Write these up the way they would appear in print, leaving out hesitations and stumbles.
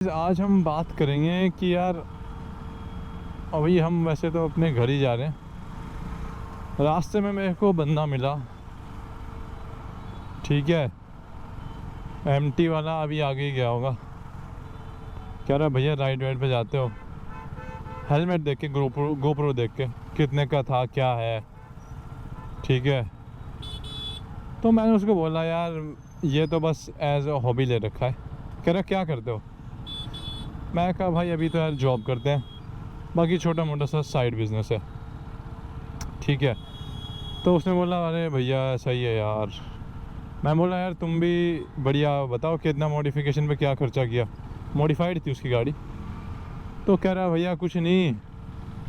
आज हम बात करेंगे कि यार अभी हम वैसे तो अपने घर ही जा रहे हैं। रास्ते में मेरे को बंदा मिला, ठीक है, एमटी वाला, अभी आगे ही गया होगा। कह रहा भैया राइड वाइड पे जाते हो, हेलमेट देख के, गोप्रो देख के कितने का था, क्या है, ठीक है। तो मैंने उसको बोला यार ये तो बस एज अ हॉबी ले रखा है। कह रहा क्या करते हो? मैं कहा भाई अभी तो यार जॉब करते हैं, बाकी छोटा मोटा सा साइड बिजनेस है, ठीक है। तो उसने बोला अरे भैया सही है यार। मैं बोला यार तुम भी बढ़िया बताओ कितना मॉडिफिकेशन पे क्या खर्चा किया। मॉडिफाइड थी उसकी गाड़ी। तो कह रहा भैया कुछ नहीं,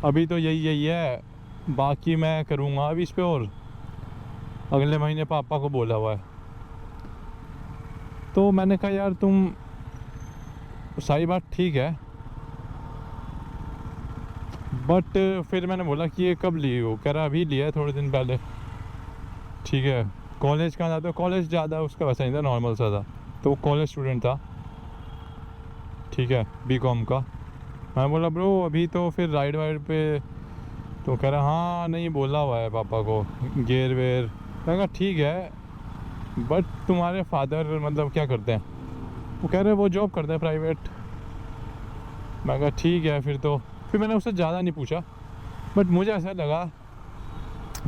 अभी तो यही है, बाकी मैं करूँगा अभी इस पे, और अगले महीने पापा को बोला हुआ है। तो मैंने कहा यार तुम, सारी बात ठीक है, बट फिर मैंने बोला कि ये कब ली हो? कह रहा अभी लिया है थोड़े दिन पहले, ठीक है। कॉलेज कहाँ जाते हो? कॉलेज ज़्यादा उसका वैसा नहीं था, नॉर्मल सा था। तो वो कॉलेज स्टूडेंट था, ठीक है, बीकॉम का। मैं बोला ब्रो अभी तो फिर राइड वाइड पे? तो कह रहा हाँ नहीं बोला हुआ है पापा को, गेयर वेयर। मैं कहा ठीक है, बट तुम्हारे फादर मतलब क्या करते हैं? वो कह रहे वो जॉब करते हैं प्राइवेट। मैं कहा ठीक है फिर तो। फिर मैंने उससे ज़्यादा नहीं पूछा, बट मुझे ऐसा लगा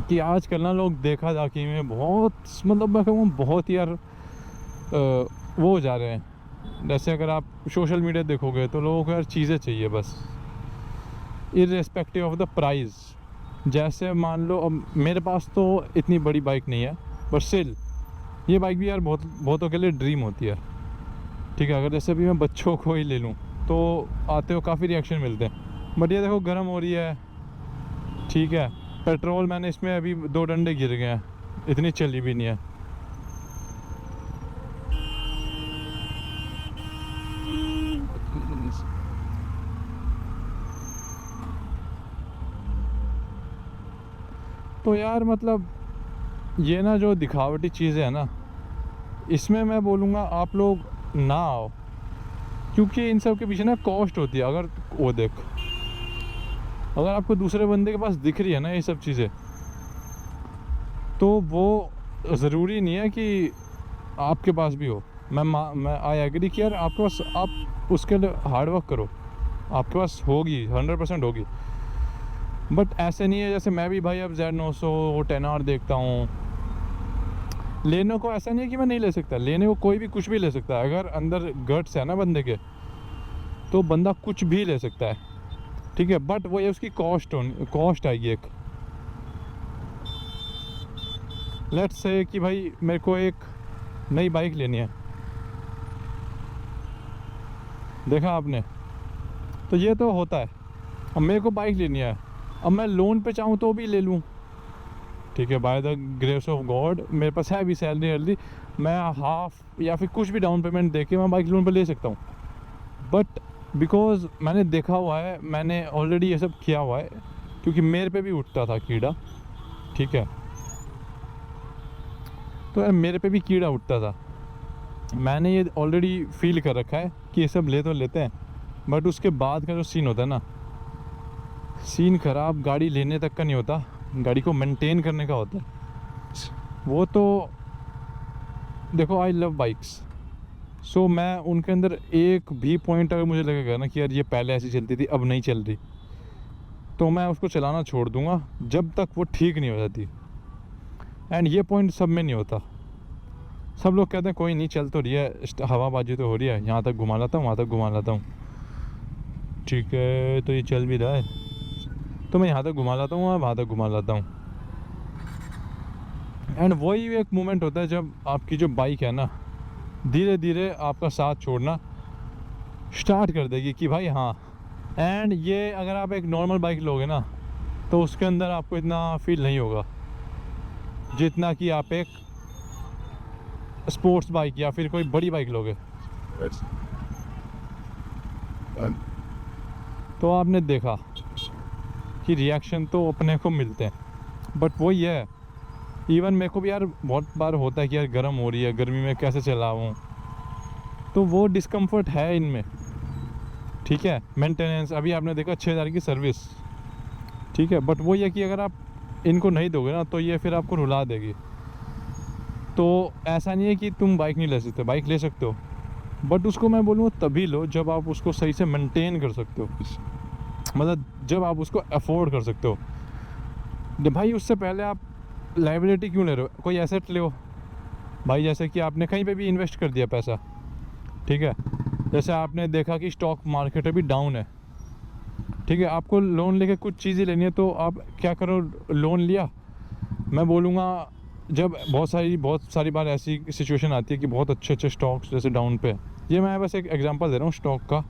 कि आजकल ना लोग देखा दाखी में बहुत, मतलब मैं कहूँ बहुत यार वो हो जा रहे हैं। जैसे अगर आप सोशल मीडिया देखोगे तो लोगों को यार चीज़ें चाहिए बस, इर्रेस्पेक्टिव ऑफ द प्राइस। जैसे मान लो अब मेरे पास तो इतनी बड़ी बाइक नहीं है, बट स्टिल ये बाइक भी यार बहुतों के लिए ड्रीम होती है, ठीक है। अगर जैसे अभी मैं बच्चों को ही ले लूँ तो आते हो काफ़ी रिएक्शन मिलते हैं, बट ये देखो गर्म हो रही है, ठीक है। पेट्रोल मैंने इसमें अभी 2 डंडे गिर गए हैं, इतनी चली भी नहीं है। तो यार मतलब ये ना जो दिखावटी चीज़ें है ना, इसमें मैं बोलूँगा आप लोग ना आओ, क्योंकि इन सब के पीछे ना कॉस्ट होती है। अगर वो देख, अगर आपको दूसरे बंदे के पास दिख रही है ना ये सब चीज़ें, तो वो ज़रूरी नहीं है कि आपके पास भी हो। मैं आई एग्री कि यार आपके पास, आप उसके लिए हार्ड वर्क करो, आपके पास होगी, 100% होगी। बट ऐसे नहीं है जैसे मैं भी भाई अब Z900 10R देखता हूँ। लेने को ऐसा नहीं है कि मैं नहीं ले सकता, लेने को कोई भी कुछ भी ले सकता है। अगर अंदर गट्स है ना बंदे के, तो बंदा कुछ भी ले सकता है, ठीक है। बट वो ये उसकी कॉस्ट आएगी एक। लेट्स से कि भाई मेरे को एक नई बाइक लेनी है, देखा आपने, तो ये तो होता है। अब मेरे को बाइक लेनी है, अब मैं लोन पे चाहूँ तो भी ले लूँ, ठीक है। By the grace of God मेरे पास है अभी सैलरी अर्ली, मैं हाफ या फिर कुछ भी डाउन पेमेंट दे के मैं बाइक लोन पे ले सकता हूँ। बट बिकॉज मैंने देखा हुआ है, मैंने ऑलरेडी ये सब किया हुआ है, क्योंकि मेरे पे भी उठता था कीड़ा, ठीक है। तो यार मेरे पे भी कीड़ा उठता था, मैंने ये ऑलरेडी फील कर रखा है कि ये सब ले तो लेते हैं, बट उसके बाद का जो सीन होता है ना, सीन ख़राब गाड़ी लेने तक का नहीं होता, गाड़ी को मेंटेन करने का होता है। वो तो देखो, आई लव बाइक्स, सो मैं उनके अंदर एक भी पॉइंट अगर मुझे लगेगा ना कि यार ये पहले ऐसी चलती थी अब नहीं चल रही, तो मैं उसको चलाना छोड़ दूंगा जब तक वो ठीक नहीं हो जाती। एंड ये पॉइंट सब में नहीं होता। सब लोग कहते हैं कोई नहीं, चल तो रही है, हवाबाजी तो हो रही है, यहाँ तक घुमा लाता हूँ, वहाँ तक घुमा लाता हूँ, ठीक है। तो ये चल भी रहा है, तो मैं यहाँ तक घुमा लाता हूँ, वहाँ तक घुमा लाता हूँ। एंड वही एक मोमेंट होता है जब आपकी जो बाइक है ना, धीरे धीरे आपका साथ छोड़ना स्टार्ट कर देगी कि भाई हाँ। एंड ये अगर आप एक नॉर्मल बाइक लोगे ना, तो उसके अंदर आपको इतना फील नहीं होगा जितना कि आप एक स्पोर्ट्स बाइक या फिर कोई बड़ी बाइक लोगे। तो आपने देखा कि रिएक्शन तो अपने को मिलते हैं, बट वही है, इवन मेरे को भी यार बहुत बार होता है कि यार गर्म हो रही है, गर्मी में कैसे चलाऊँ, तो वो डिस्कम्फर्ट है इनमें। ठीक है। मेंटेनेंस अभी आपने देखा 6,000 की सर्विस, ठीक है। बट वो ये कि अगर आप इनको नहीं दोगे ना तो ये फिर आपको रुला देगी। तो ऐसा नहीं है कि तुम बाइक नहीं ले सकते, बाइक ले सकते हो, बट उसको मैं बोलूँगा तभी लो जब आप उसको सही से मेंटेन कर सकते हो, मतलब जब आप उसको अफोर्ड कर सकते हो। भाई उससे पहले आप लायबिलिटी क्यों ले रहे हो? कोई एसेट ले हो भाई, जैसे कि आपने कहीं पे भी इन्वेस्ट कर दिया पैसा, ठीक है। जैसे आपने देखा कि स्टॉक मार्केट अभी डाउन है, ठीक है। आपको लोन लेके कुछ चीज़ें लेनी है तो आप क्या करो, लोन लिया। मैं बोलूँगा जब बहुत सारी बार ऐसी सिचुएशन आती है कि बहुत अच्छे स्टॉक्स जैसे डाउन पे, ये मैं बस एक एग्जांपल दे रहा हूँ स्टॉक का,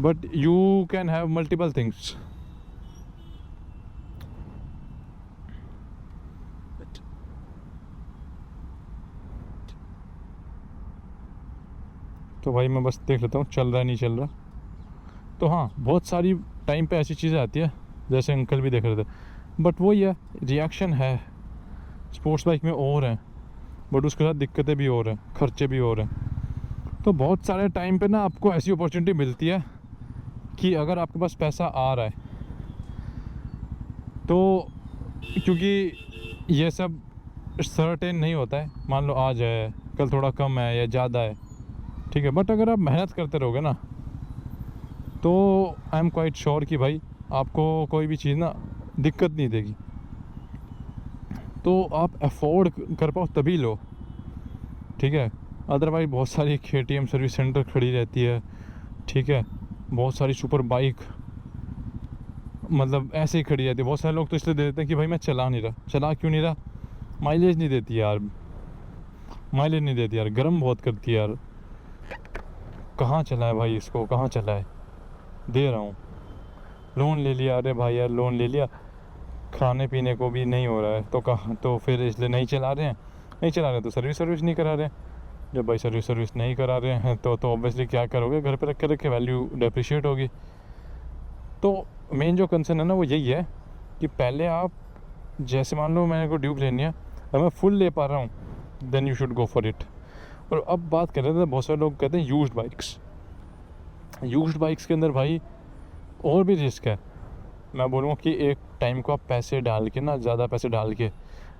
but you can have multiple things. तो भाई मैं बस देख लेता हूँ चल रहा है नहीं चल रहा। तो हाँ, बहुत सारी टाइम पे ऐसी चीज़ें आती है, जैसे अंकल भी देख रहे थे, बट वो ये रिएक्शन है। स्पोर्ट्स बाइक में और हैं, बट उसके साथ दिक्कतें भी और हैं, खर्चे भी और हैं। तो बहुत सारे टाइम पे ना आपको ऐसी अपॉर्चुनिटी मिलती है कि अगर आपके पास पैसा आ रहा है तो, क्योंकि ये सब सर्टेन नहीं होता है, मान लो आज है कल थोड़ा कम है या ज़्यादा है, ठीक है। बट अगर आप मेहनत करते रहोगे ना तो आई एम क्वाइट श्योर कि भाई आपको कोई भी चीज़ ना दिक्कत नहीं देगी। तो आप अफोर्ड कर पाओ तभी लो, ठीक है। अदरवाइज बहुत सारी KTM सर्विस सेंटर खड़ी रहती है, ठीक है। बहुत सारी सुपर बाइक मतलब ऐसे ही खड़ी रहती है। बहुत सारे लोग तो इसलिए दे देते हैं कि भाई मैं चला नहीं रहा। चला क्यों नहीं रहा? माइलेज नहीं देती यार, माइलेज नहीं देती यार, गर्म बहुत करती है यार। कहाँ चला है भाई इसको, कहाँ चला है? दे रहा हूँ, लोन ले लिया, अरे भाई यार लोन ले लिया, खाने पीने को भी नहीं हो रहा है तो कहाँ, तो फिर इसलिए नहीं चला रहे हैं। नहीं चला रहे तो सर्विस नहीं करा रहे हैं। जब भाई सर्विस नहीं करा रहे हैं तो ऑब्वियसली क्या करोगे, घर पे रख के वैल्यू डेप्रिशिएट होगी। तो मेन जो कंसर्न है ना वो यही है कि पहले आप, जैसे मान लो मैंने को ड्यूक लेनी है और मैं फुल ले पा रहा हूँ, then you should go for it. और अब बात कर रहे थे, बहुत सारे लोग कहते हैं यूज्ड बाइक्स के अंदर भाई और भी रिस्क है। मैं बोलूँगा कि एक टाइम को आप पैसे डाल के ना, ज़्यादा पैसे डाल के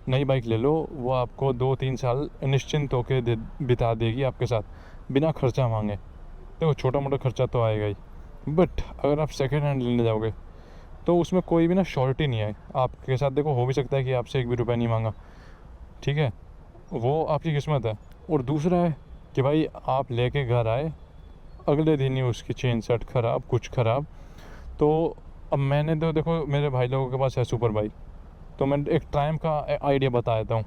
नई बाइक ले लो, वो आपको 2-3 साल निश्चिंत होकर बिता देगी आपके साथ बिना खर्चा मांगे। देखो छोटा मोटा खर्चा तो आएगा ही, बट अगर आप सेकेंड हैंड लेने जाओगे तो उसमें कोई भी ना श्योरिटी नहीं है आपके साथ। देखो हो भी सकता है कि आपसे 1 भी रुपया नहीं मांगा, ठीक है, वो आपकी किस्मत है। और दूसरा है कि भाई आप लेके घर आए, अगले दिन ही उसकी चेन सेट ख़राब, कुछ ख़राब। तो अब मैंने तो देखो मेरे भाई लोगों के पास है सुपर बाइक, तो मैं एक ट्रायम्फ का आइडिया बता देता हूँ।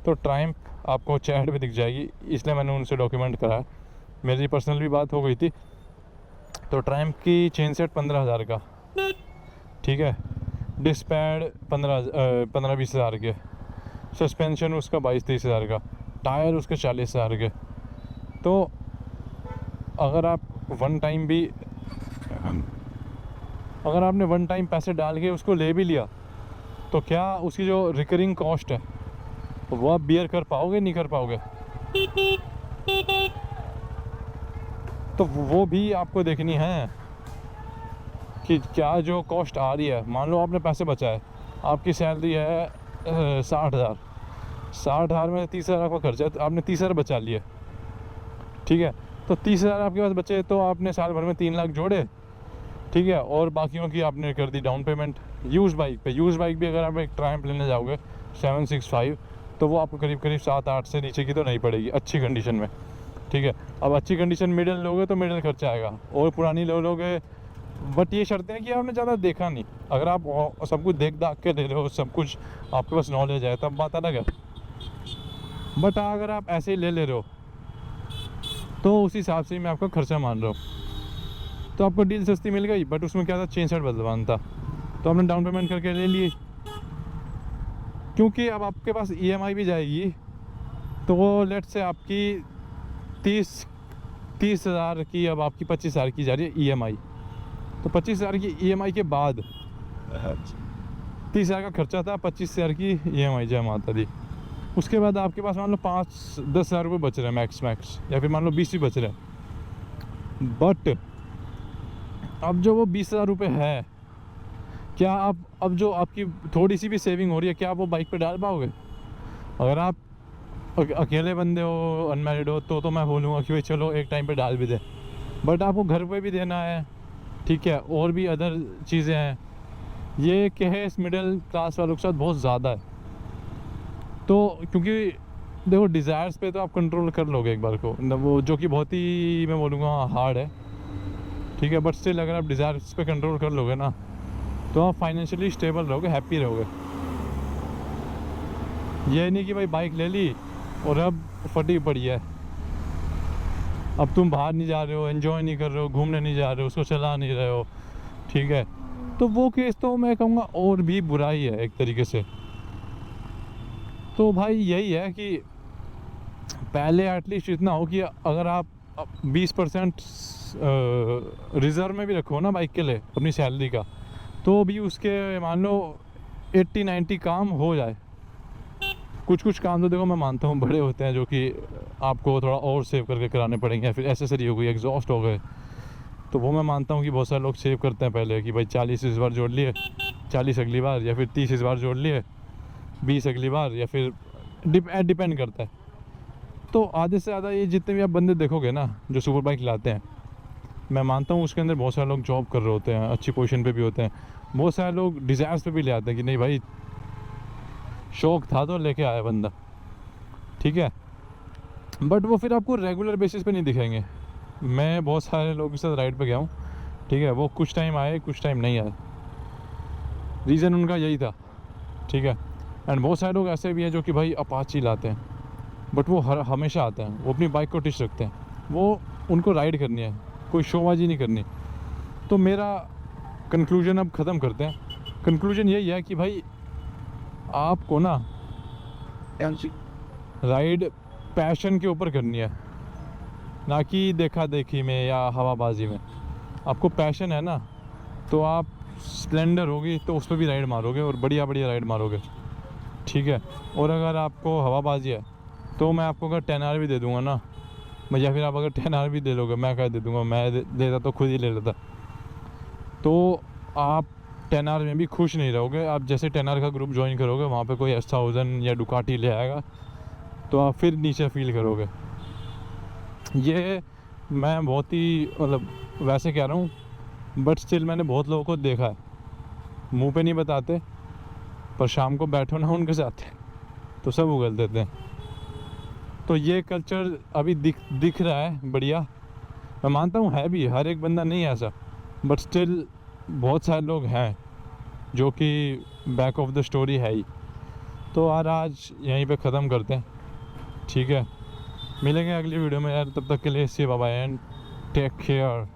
तो ट्रायम्फ आपको चैट पे दिख जाएगी, इसलिए मैंने उनसे डॉक्यूमेंट कराया, मेरी पर्सनल भी बात हो गई थी। तो ट्रायम्फ की चेन सेट 15,000 का, ठीक है। डिस्पैड 15-20 हज़ार के, सस्पेंशन उसका 22-23 हज़ार का, टायर उसके 40 हज़ार के। तो अगर आप अगर आपने वन टाइम पैसे डाल के उसको ले भी लिया तो क्या उसकी जो रिकरिंग कॉस्ट है वो आप बियर कर पाओगे? नहीं कर पाओगे। तो वो भी आपको देखनी है कि क्या जो कॉस्ट आ रही है। मान लो आपने पैसे बचाए, आपकी सैलरी है 60,000 में 30,000 का खर्चा है, तो आपने 30,000 बचा लिए, ठीक है। तो 30,000 आपके पास बचे तो आपने साल भर में 3 लाख जोड़े, ठीक है, और बाकियों की आपने कर दी डाउन पेमेंट। यूज़ बाइक भी अगर आप एक ट्रायम्फ लेने जाओगे 765 तो वो आपको करीब 7-8 से नीचे की तो नहीं पड़ेगी अच्छी कंडीशन में, ठीक है। अब अच्छी कंडीशन मिडिल लोगे तो मिडिल खर्चा आएगा, और पुरानी लोगे, बट ये शर्तें हैं कि आपने ज़्यादा देखा नहीं। अगर आप सब कुछ देख दाख के ले रहे हो, सब कुछ आपके पास नॉलेज है, तब बात अलग है। बट अगर आप ऐसे ही ले रहे हो तो उस हिसाब से मैं आपका खर्चा मान रहा हूँ। तो आपको डील सस्ती मिल गई, बट उसमें क्या था, चेन सेट बदलवाना था, तो आपने डाउन पेमेंट करके ले लिए। क्योंकि अब आपके पास EMI भी जाएगी, तो वो लेट से आपकी 30,000 की, अब आपकी 25,000 की जा रही है EMI। तो 25,000 की EMI के बाद 30,000 का खर्चा था, 25,000 की EMI जमा आता थी। उसके बाद आपके पास मान लो 5-10 हज़ार रुपये बच रहे हैं मैक्स, या फिर मान लो 20 भी बच रहे हैं। बट अब जो वो 20,000 रुपये है, क्या आप अब जो आपकी थोड़ी सी भी सेविंग हो रही है, क्या आप वो बाइक पे डाल पाओगे? अगर आप अकेले बंदे हो, अनमैरिड हो, तो मैं बोलूँगा कि भाई चलो एक टाइम पे डाल भी दे, बट आपको घर पे भी देना है, ठीक है, और भी अदर चीज़ें हैं। ये केस मिडिल क्लास वालों के साथ बहुत ज़्यादा है। तो क्योंकि देखो डिज़ायर्स पे तो आप कंट्रोल कर लोगे एक बार को, वो जो कि बहुत ही मैं बोलूँगा हार्ड है, ठीक है, बट स्टिल अगर आप डिज़ायर्स पे कंट्रोल कर लोगे ना, तो आप फाइनेंशियली स्टेबल रहोगे, हैप्पी रहोगे। ये नहीं कि भाई बाइक ले ली और अब फटी पड़ी है, अब तुम बाहर नहीं जा रहे हो, एंजॉय नहीं कर रहे हो, घूमने नहीं जा रहे हो, उसको चला नहीं रहे हो, ठीक है, तो वो केस तो मैं कहूँगा और भी बुरा ही है एक तरीके से। तो भाई यही है कि पहले एटलीस्ट इतना हो कि अगर आप 20% रिज़र्व में भी रखो ना बाइक के लिए अपनी सैलरी का, तो भी उसके मान लो 80-90 काम हो जाए। कुछ काम तो देखो मैं मानता हूँ बड़े होते हैं, जो कि आपको थोड़ा और सेव करके कराने पड़ेंगे, फिर एसेसरी हो गई, एग्जॉस्ट हो गए, तो वो मैं मानता हूँ कि बहुत सारे लोग सेव करते हैं पहले कि भाई 40 इस बार जोड़ लिए, 40 अगली बार, या फिर 30 इस बार जोड़ लिए, 20 अगली बार, या फिर डिपेंड करता है। तो आधे से ज़्यादा ये जितने भी आप बंदे देखोगे ना जो सुपर बाइक लाते हैं, मैं मानता हूँ उसके अंदर बहुत सारे लोग जॉब कर रहे होते हैं, अच्छी पोजीशन पे भी होते हैं, बहुत सारे लोग डिज़ायर्स पे भी ले आते हैं कि नहीं भाई शौक था तो लेके आया बंदा, ठीक है, बट वो फिर आपको रेगुलर बेसिस पे नहीं दिखेंगे। मैं बहुत सारे लोगों के साथ राइड पे गया हूँ, ठीक है, वो कुछ टाइम आए कुछ टाइम नहीं आए, रीज़न उनका यही था, ठीक है। एंड बहुत सारे लोग ऐसे भी हैं जो कि भाई अपाची लाते हैं, बट वो हमेशा आते हैं, वो अपनी बाइक को टिच रखते हैं, वो उनको राइड करनी है, कोई शोबाजी नहीं करनी। तो मेरा कंक्लूजन अब ख़त्म करते हैं। कंक्लूजन यही है कि भाई आपको ना राइड पैशन के ऊपर करनी है, ना कि देखा देखी में या हवाबाजी में। आपको पैशन है ना, तो आप स्प्लेंडर होगी तो उस पर भी राइड मारोगे और बढ़िया बढ़िया राइड मारोगे, ठीक है। और अगर आपको हवाबाजी है तो मैं आपको अगर 10R भी दे दूंगा ना, या फिर आप अगर 10R भी दे लोगे, मैं क्या दे दूंगा, मैं देता तो खुद ही ले लेता, तो आप 10R में भी खुश नहीं रहोगे। आप जैसे 10R का ग्रुप ज्वाइन करोगे, वहाँ पे कोई S1000 या डुकाटी ले आएगा तो आप फिर नीचे फील करोगे। ये मैं बहुत ही मतलब वैसे कह रहा हूँ, बट स्टिल मैंने बहुत लोगों को देखा है, मुंह पे नहीं बताते, पर शाम को बैठो ना उनके साथ तो सब उगल देते हैं। तो ये कल्चर अभी दिख रहा है बढ़िया, मैं मानता हूँ है भी, हर एक बंदा नहीं है ऐसा, बट स्टिल बहुत सारे लोग हैं जो कि बैक ऑफ द स्टोरी है ही। तो आज यहीं पे ख़त्म करते हैं, ठीक है, मिलेंगे अगली वीडियो में यार, तब तक के लिए सी बाय एंड टेक केयर।